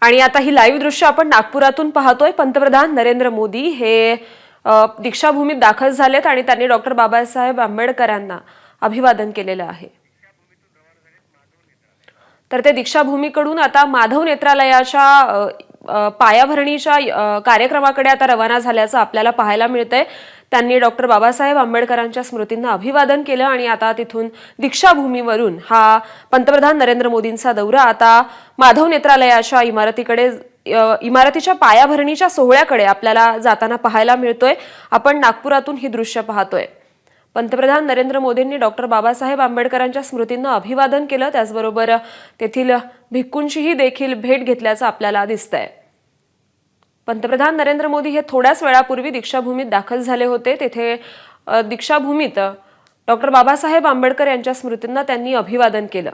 आणि आता ही लाईव्ह दृश्य आपण नागपुरातून पाहतोय। पंतप्रधान नरेंद्र मोदी हे दीक्षाभूमीत दाखल झालेत आणि त्यांनी डॉक्टर बाबासाहेब आंबेडकरांना अभिवादन केलेलं आहे। तर ते दीक्षाभूमीकडून आता माधव नेत्रालयाच्या पायाभरणीच्या कार्यक्रमाकडे आता रवाना झाल्याचं आपल्याला पाहायला मिळतंय। त्यांनी डॉक्टर बाबासाहेब आंबेडकरांच्या स्मृतींना अभिवादन केलं आणि आता तिथून दीक्षाभूमीवरून हा पंतप्रधान नरेंद्र मोदींचा दौरा आता माधव नेत्रालयाच्या इमारतीच्या पायाभरणीच्या सोहळ्याकडे आपल्याला जाताना पाहायला मिळतोय। आपण नागपुरातून ही दृश्य पाहतोय। पंतप्रधान नरेंद्र मोदींनी डॉक्टर बाबासाहेब आंबेडकरांच्या स्मृतींना अभिवादन केलं, त्याचबरोबर तेथील भिक्खूंचीही देखील भेट घेतल्याचं आपल्याला दिसतंय। पंतप्रधान नरेंद्र मोदी हे थोड्याच वेळापूर्वी दीक्षाभूमीत दाखल झाले होते। तेथे दीक्षाभूमीत डॉक्टर बाबासाहेब आंबेडकर यांच्या स्मृतींना त्यांनी अभिवादन केलं।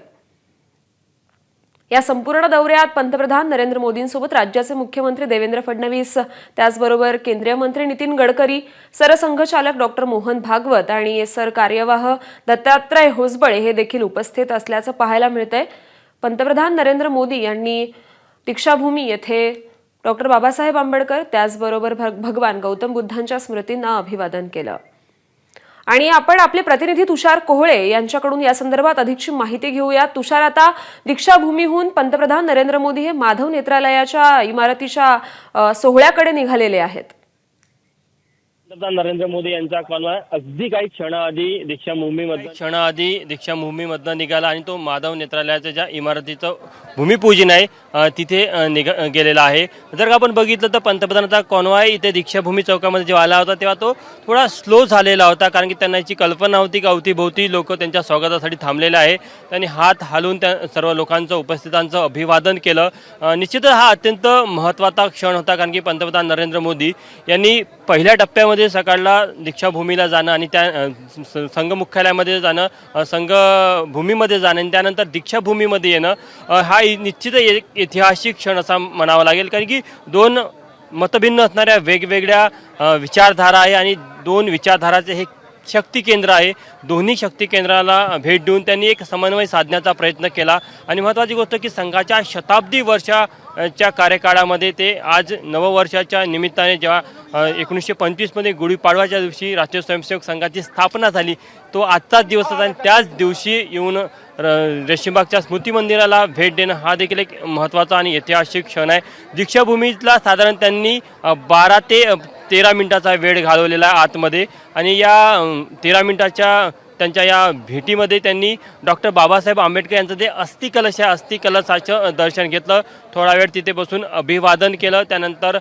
या संपूर्ण दौऱ्यात पंतप्रधान नरेंद्र मोदींसोबत राज्याचे मुख्यमंत्री देवेंद्र फडणवीस, त्याचबरोबर केंद्रीय मंत्री नितीन गडकरी, सरसंघचालक डॉक्टर मोहन भागवत आणि सरकार्यवाह दत्तात्रय होसबळे हे देखील उपस्थित असल्याचं पाहायला मिळतंय। पंतप्रधान नरेंद्र मोदी यांनी दीक्षाभूमी येथे डॉक्टर बाबासाहेब आंबेडकर त्याचबरोबर भगवान गौतम बुद्धांच्या स्मृतींना अभिवादन केलं। आणि आपण आपले प्रतिनिधी तुषार कोहळे यांच्याकडून या संदर्भात अधिकची माहिती घेऊया। तुषार, आता दीक्षाभूमीहून पंतप्रधान नरेंद्र मोदी हे माधव नेत्रालयाच्या इमारतीच्या सोहळ्याकडे निघालेले आहेत। पंतप्रधान नरेंद्र मोदी यांचा कॉन्वॉय अगदी काही क्षणाआधी दीक्षाभूमीमधनं निघाला आणि तो माधव नेत्रालयाच्या ज्या इमारतीचं भूमिपूजन आहे तिथे गेलेला आहे। जर का आपण बघितलं तर पंतप्रधानांचा कॉन्वॉय इथे दीक्षाभूमी चौकामध्ये जेव्हा आला होता तेव्हा तो थोडा स्लो झालेला होता, कारण की त्यांना याची कल्पना होती की अवतीभोवती लोक त्यांच्या स्वागतासाठी थांबलेले आहे। त्यांनी हात हालून त्या सर्व लोकांचं उपस्थितांचं अभिवादन केलं। निश्चितच हा अत्यंत महत्त्वाचा क्षण होता, कारण की पंतप्रधान नरेंद्र मोदी यांनी पहिल्या टप्प्यामध्ये सकाळला दीक्षाभूमीला जाणं आणि त्या संघ मुख्यालयामध्ये जाणं, संघभूमीमध्ये जाणं आणि त्यानंतर दीक्षाभूमीमध्ये येणं हा निश्चित एक ऐतिहासिक क्षण असा म्हणावा लागेल, कारण की दोन मतभिन्न असणाऱ्या वेगवेगळ्या विचारधारा आहे आणि दोन विचारधाराचे हे शक्ती केंद्र आहे। दोन्ही शक्ती केंद्राला भेट देऊन त्यांनी एक समन्वय साधण्याचा प्रयत्न केला आणि महत्त्वाची गोष्ट की संघाच्या शताब्दी वर्षाच्या कार्यकाळामध्ये ते आज नववर्षाच्या निमित्ताने जेव्हा 1925मध्ये गुढीपाडवाच्या दिवशी राष्ट्रीय स्वयंसेवक संघाची स्थापना झाली, तो आजचाच दिवस होता आणि त्याच दिवशी येऊन रेशीमबागच्या स्मृती मंदिराला भेट देणं हा देखील एक महत्त्वाचा आणि ऐतिहासिक क्षण आहे। दीक्षाभूमीला साधारण त्यांनी 12 ते 13 मिनिटाचा वेळ घालवलेला आहे आतमध्ये आणि या 13 मिनिटाच्या त्यांच्या या भेटीमध्ये त्यांनी डॉक्टर बाबासाहेब आंबेडकर यांचं जे अस्थिकलशाचं दर्शन घेतलं, थोडा वेळ तिथे बसून अभिवादन केलं। त्यानंतर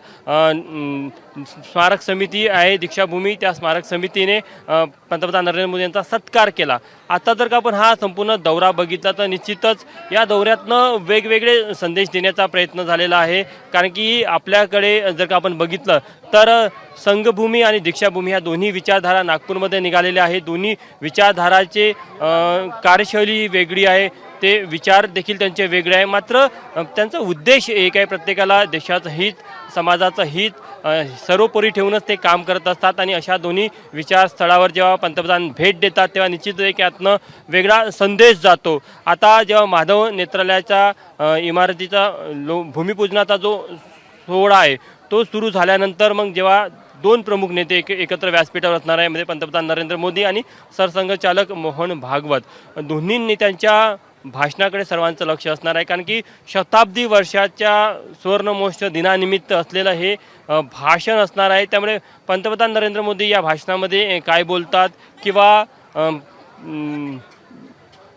स्मारक समिती आहे दीक्षाभूमी, त्या स्मारक समितीने पंतप्रधान नरेंद्र मोदी यांचा सत्कार केला। आता जर का आपण हा संपूर्ण दौरा बघितला तर निश्चितच या दौऱ्यातनं वेगवेगळे संदेश देण्याचा प्रयत्न झालेला आहे, कारण की आपल्याकडे जर का आपण बघितलं तर संघभूमी आणि दीक्षाभूमी ह्या दोन्ही विचारधारा नागपूरमध्ये निघालेल्या आहे। दोन्ही विचारधाराचे कार्यशैली वेगळी आहे, ते विचार देखील त्यांचे वेगळे आहे, मात्र त्यांचा उद्देश एक आहे, प्रत्येकाला देशाचं हित, समाजाचं हित सर्वोपरी ठेवूनच ते काम करत असतात आणि अशा दोन्ही विचारस्थळावर जेव्हा पंतप्रधान भेट देतात तेव्हा निश्चित एक यातनं वेगळा संदेश जातो। आता जेव्हा माधव नेत्रालयाच्या इमारतीचा भूमिपूजनाचा जो सोहळा आहे तो सुरू झाल्यानंतर मग जेव्हा दोन प्रमुख नेते एकत्र व्यासपीठावर असणार आहे, म्हणजे पंतप्रधान नरेंद्र मोदी आणि सरसंघचालक मोहन भागवत, दोन्ही नेत्यांच्या भाषणाकडे सर्वांचं लक्ष असणार आहे, कारण की शताब्दी वर्षाच्या सुवर्णमहोत्सव दिनानिमित्त असलेलं हे भाषण असणार आहे। त्यामुळे पंतप्रधान नरेंद्र मोदी या भाषणामध्ये काय बोलतात किंवा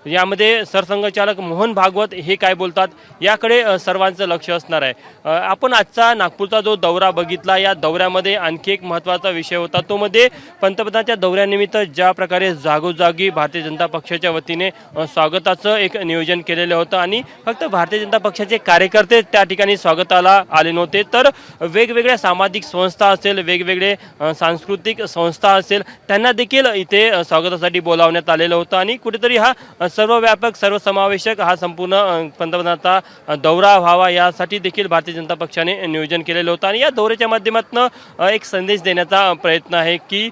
यामध्ये सरसंघचालक मोहन भागवत हे काय बोलतात याकडे सर्वांचं लक्ष असणार आहे। आपण आजचा नागपूरचा जो दौरा बघितला, या दौऱ्यामध्ये आणखी एक महत्त्वाचा विषय होता, तो मध्ये पंतप्रधानांच्या दौऱ्यानिमित्त ज्या प्रकारे जागोजागी भारतीय जनता पक्षाच्या वतीने स्वागताचं एक नियोजन केलेलं होतं आणि फक्त भारतीय जनता पक्षाचे कार्यकर्ते त्या ठिकाणी स्वागताला आले नव्हते, तर वेगवेगळ्या सामाजिक संस्था असेल, वेगवेगळे सांस्कृतिक संस्था असेल, त्यांना देखील इथे स्वागतासाठी बोलावण्यात आलेलं होतं आणि कुठेतरी हा सर्वव्यापक सर्वसमावेशक हा संपूर्ण पंतप्रधानांचा दौरा व्हावा यासाठी देखील भारतीय जनता पक्षाने नियोजन केलेलं होतं आणि या दौऱ्याच्या माध्यमातून एक संदेश देण्याचा प्रयत्न आहे की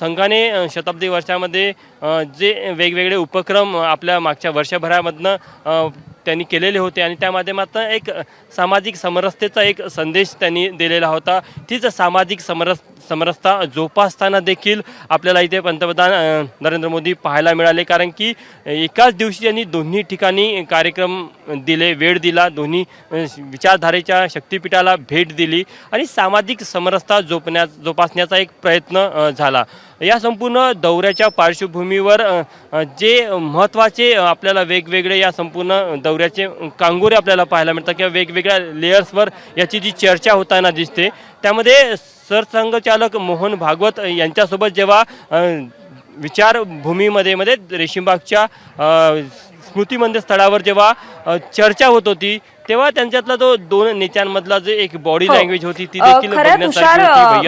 संघाने शताब्दी वर्षामध्ये जे वेगवेगळे उपक्रम आपल्या मागच्या वर्षभरामधनं त्यांनी केलेले होते आणि त्या माध्यमातून एक सामाजिक समरसतेचा एक संदेश त्यांनी दिलेला होता. तीच सामाजिक समरसता जोपासताना देखील आपल्याला इथे पंतप्रधान नरेंद्र मोदी पाहायला मिळाले, कारण की एकाच दिवशी त्यांनी दोन्ही ठिकाणी कार्यक्रम दिले, वेळ दिला, दोन्ही विचारधारेच्या शक्तिपीठाला भेट दिली आणि सामाजिक समरसता जोपासण्याचा एक प्रयत्न झाला. या संपूर्ण दौऱ्याच्या पार्श्वभूमीवर जे महत्त्वाचे आपल्याला वेगवेगळे या संपूर्ण दौऱ्याचे कांगोरे आपल्याला पाहायला मिळतात किंवा वेगवेगळ्या लेयर्सवर याची जी चर्चा होताना दिसते, त्यामध्ये सरसंघचालक मोहन भागवत यांच्यासोबत जेव्हा विचारभूमीमध्ये रेशीमबागच्या स्मृती मंदिर स्थळावर जेव्हा चर्चा होत होती, तेव्हा त्यांच्यातला तो दोन नेत्यांमधला जे एक बॉडी लँग्वेज होती ती देखील तुषार,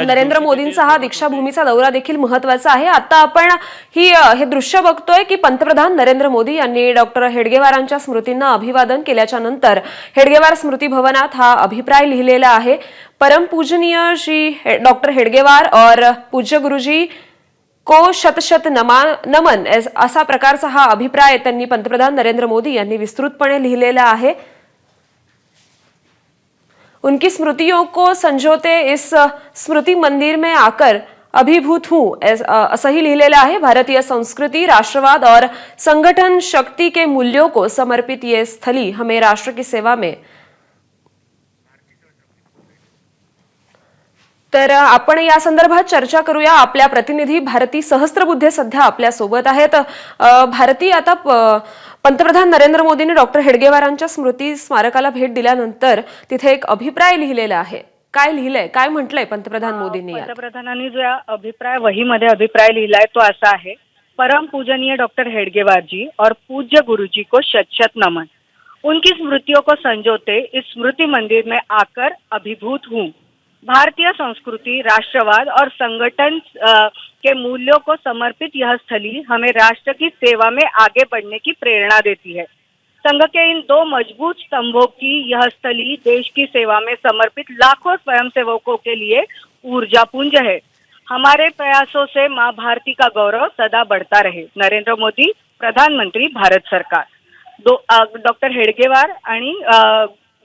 नरेंद्र मोदींचा हा दीक्षाभूमीचा दौरा देखील महत्वाचा आहे. आता आपण हे दृश्य बघतोय की पंतप्रधान नरेंद्र मोदी यांनी डॉक्टर हेडगेवारांच्या स्मृतींना अभिवादन केल्याच्या नंतर हेडगेवार स्मृती भवनात हा अभिप्राय लिहिलेला आहे. परम पूजनीय श्री डॉक्टर हेडगेवार और पूज्य गुरुजी को शत शत नमन असा प्रकारचा हा अभिप्राय त्यांनी पंतप्रधान नरेंद्र मोदी यांनी विस्तृतपणे लिहिलेला आहे. उनकी स्मृतियों को संजोते इस स्मृति मंदिर में आकर अभिभूत हूं असंही लिहिलेलं आहे. भारतीय संस्कृति, राष्ट्रवाद और संगठन शक्ति के मूल्यों को समर्पित ये स्थली हमें राष्ट्र की सेवा में. तर आपण या संदर्भात चर्चा करूया. आपल्या प्रतिनिधी भारती सहस्त्रबुद्धे सध्या आपल्या सोबत आहेत. भारती, आता पंतप्रधान नरेंद्र मोदींनी डॉक्टर हेडगेवारांच्या स्मृती स्मारकाला भेट दिल्यानंतर तिथे एक अभिप्राय लिहिलेला आहे. काय लिहिलंय, काय म्हटलंय पंतप्रधान मोदींनी? पंतप्रधानांनी जो अभिप्राय वहीमध्ये अभिप्राय लिहिलाय तो असा आहे: परम पूजनीय डॉक्टर हेडगेवार जी और पूज्य गुरुजी को शत शत नमन. उनकी स्मृतियों को संजोते इस स्मृति मंदिर में आकर अभिभूत हूँ. भारतीय संस्कृति, राष्ट्रवाद और संगठन के मूल्यों को समर्पित यह स्थली हमें राष्ट्र की सेवा में आगे बढ़ने की प्रेरणा देती है. संघ के इन दो मजबूत स्तंभों की यह स्थली देश की सेवा में समर्पित लाखों स्वयंसेवकों के लिए ऊर्जा पुंज है. हमारे प्रयासों से माँ भारती का गौरव सदा बढ़ता रहे. नरेंद्र मोदी, प्रधानमंत्री, भारत सरकार. डॉक्टर हेडगेवार आणि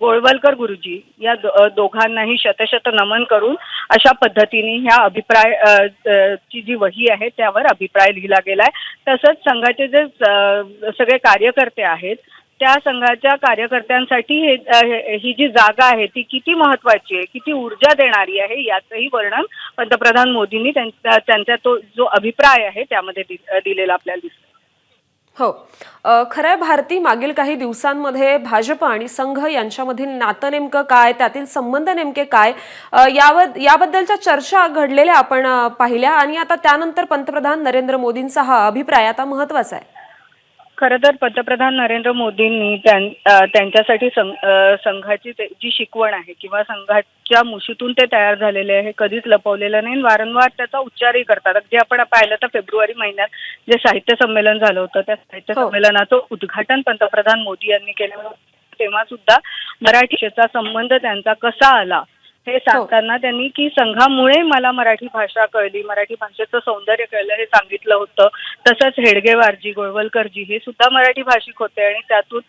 गोळवलकर गुरुजी या दोघांनाही शतशत नमन करून अशा पद्धतीने ह्या अभिप्राय ची जी वही आहे त्यावर अभिप्राय लिहिला गेलाय. तसंच संघाचे जे सगळे कार्यकर्ते आहेत त्या संघाच्या कार्यकर्त्यांसाठी ही जी जागा आहे ती किती महत्वाची आहे, किती ऊर्जा देणारी आहे, याचंही वर्णन पंतप्रधान मोदींनी त्यांचा तो जो अभिप्राय आहे त्यामध्ये दिलेला आपल्याला दिसतो. हो, खरं भारती, मागील काही दिवसांमध्ये भाजप आणि संघ यांच्यामधील नातं नेमकं काय, त्यातील संबंध नेमके काय, याबद्दलच्या चर्चा घडलेल्या आपण पाहिल्या आणि आता त्यानंतर पंतप्रधान नरेंद्र मोदींचा हा अभिप्राय आता महत्वाचा आहे. खरं तर पंतप्रधान नरेंद्र मोदींनी त्यांच्यासाठी संघाची जी शिकवण आहे किंवा संघाच्या मुशीतून ते तयार झालेले आहे, कधीच लपवलेलं नाही, वारंवार त्याचा उच्चारही करतात. अगदी आपण पाहिलं तर फेब्रुवारी महिन्यात जे साहित्य संमेलन झालं होतं त्या साहित्य संमेलनाचं उद्घाटन पंतप्रधान मोदी यांनी केलं होतं. तेव्हा सुद्धा मराठी भाषेचा संबंध त्यांचा कसा आला हे सांगताना त्यांनी की संघामुळे मला मराठी भाषा कळली, मराठी भाषेचं सौंदर्य कळलं हे सांगितलं होतं. तसंच हेडगेवारजी, गोळवलकरजी हे सुद्धा मराठी भाषिक होते आणि त्यातून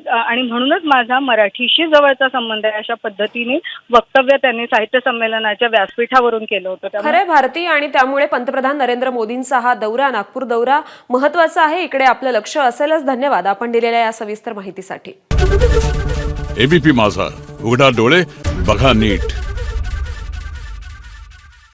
आणि म्हणूनच माझा मराठीशी जवळचा संबंध आहे अशा पद्धतीने वक्तव्य त्यांनी साहित्य संमेलनाच्या व्यासपीठावरून केलं होतं. खरे भारती, आणि त्यामुळे पंतप्रधान नरेंद्र मोदींचा हा दौरा, नागपूर दौरा महत्वाचा आहे. इकडे आपलं लक्ष असेलच. धन्यवाद आपण दिलेल्या या सविस्तर माहितीसाठी. एबीपी माझा, उघडा डोळे बघा नीट.